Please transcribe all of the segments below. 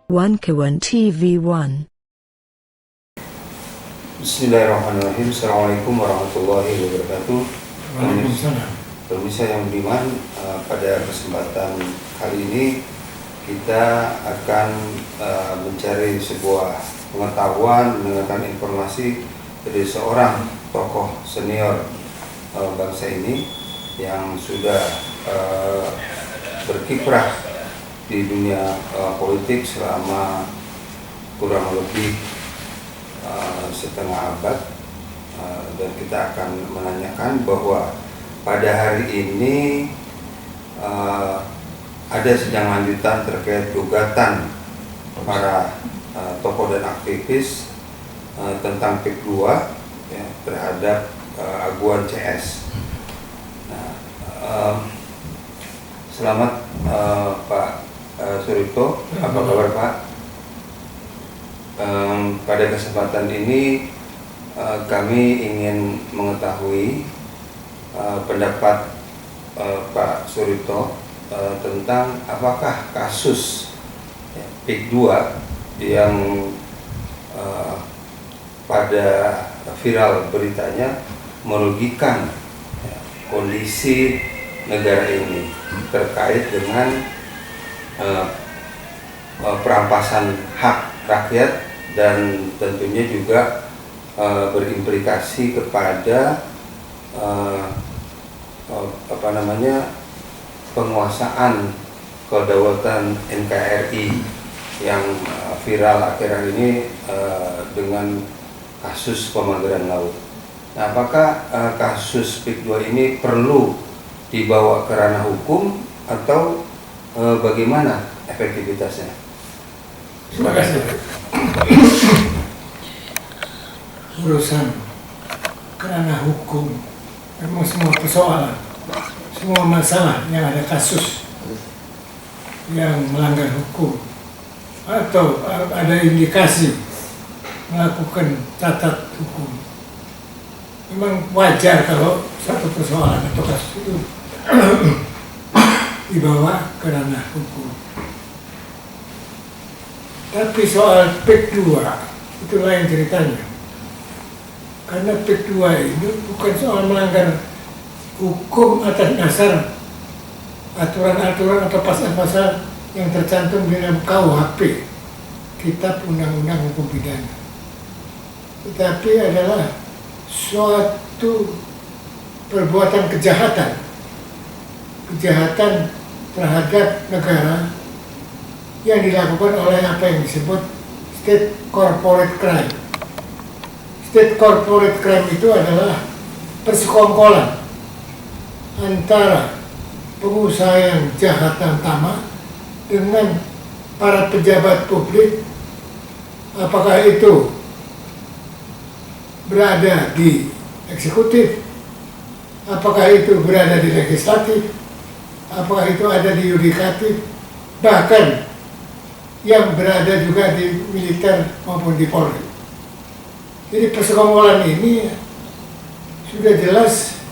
One TV1. Bismillahirrahmanirrahim. Assalamualaikum warahmatullahi wabarakatuh. Waalaikumsalam. Pemirsa yang budiman, pada kesempatan kali ini kita akan mencari sebuah pengetahuan, mendengarkan informasi dari seorang tokoh senior bangsa ini yang sudah berkiprah di dunia politik selama kurang lebih setengah abad, dan kita akan menanyakan bahwa pada hari ini ada sidang lanjutan terkait gugatan para tokoh dan aktivis tentang PIK 2 ya, terhadap Aguan CS. Nah, selamat Pak Suripto, apa kabar Pak? Pada kesempatan ini kami ingin mengetahui pendapat Pak Suripto tentang apakah kasus PIK 2 yang pada viral beritanya merugikan kondisi negara ini terkait dengan perampasan hak rakyat dan tentunya juga berimplikasi kepada penguasaan kedaulatan NKRI yang viral akhir-akhir ini dengan kasus pemanggilan laut. Nah, apakah kasus PIK 2 ini perlu dibawa ke ranah hukum atau bagaimana efektivitasnya? Terima kasih. Urusan kerana hukum, memang semua persoalan, semua masalah yang ada kasus yang melanggar hukum atau ada indikasi melakukan cacat hukum, memang wajar kalau satu persoalan atau kasus itu dibawa ke ranah hukum. Tapi soal PIK 2 itu lain ceritanya. Karena PIK 2 ini bukan soal melanggar hukum atas dasar aturan-aturan atau pasal-pasal yang tercantum dalam KUHP, Kitab Undang-Undang Hukum Pidana. Tetapi adalah suatu perbuatan kejahatan terhadap negara yang dilakukan oleh apa yang disebut state corporate crime. State corporate crime itu adalah persekongkolan antara pengusaha yang jahat dan tamak dengan para pejabat publik, apakah itu berada di eksekutif, apakah itu berada di legislatif, apakah itu ada di yudikatif, bahkan yang berada juga di militer maupun di Polri. Jadi persekongkolan ini sudah jelas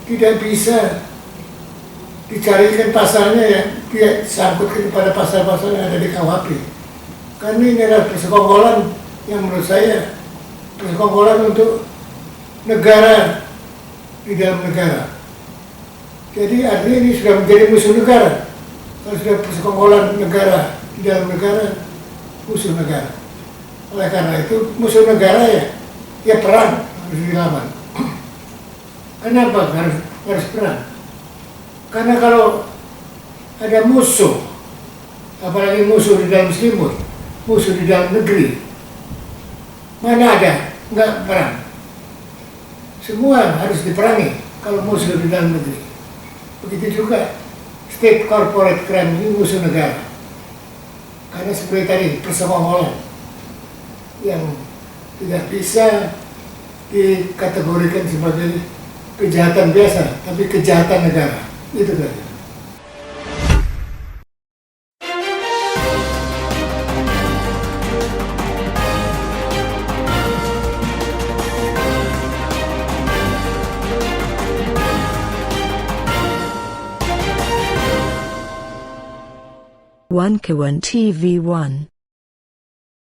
tidak bisa dicarikan pasalnya yang tidak sangkut kepada pasal-pasal yang ada di KUHP. Karena ini adalah persekongkolan yang menurut saya persekongkolan untuk negara di dalam negara. Jadi artinya ini sudah menjadi musuh negara. Kalau sudah persekongkolan negara di dalam negara, musuh negara. Oleh karena itu musuh negara ya perang harus dilawan. Kenapa harus perang? Karena kalau ada musuh, apalagi musuh di dalam selimut, musuh di dalam negeri, mana ada nggak perang? Semua harus diperangi kalau musuh di dalam negeri. Begitu juga state corporate crime ini musuh negara. Karena seperti tadi persekongkolan yang tidak bisa dikategorikan sebagai kejahatan biasa, tapi kejahatan negara. Itu saja. One TV1.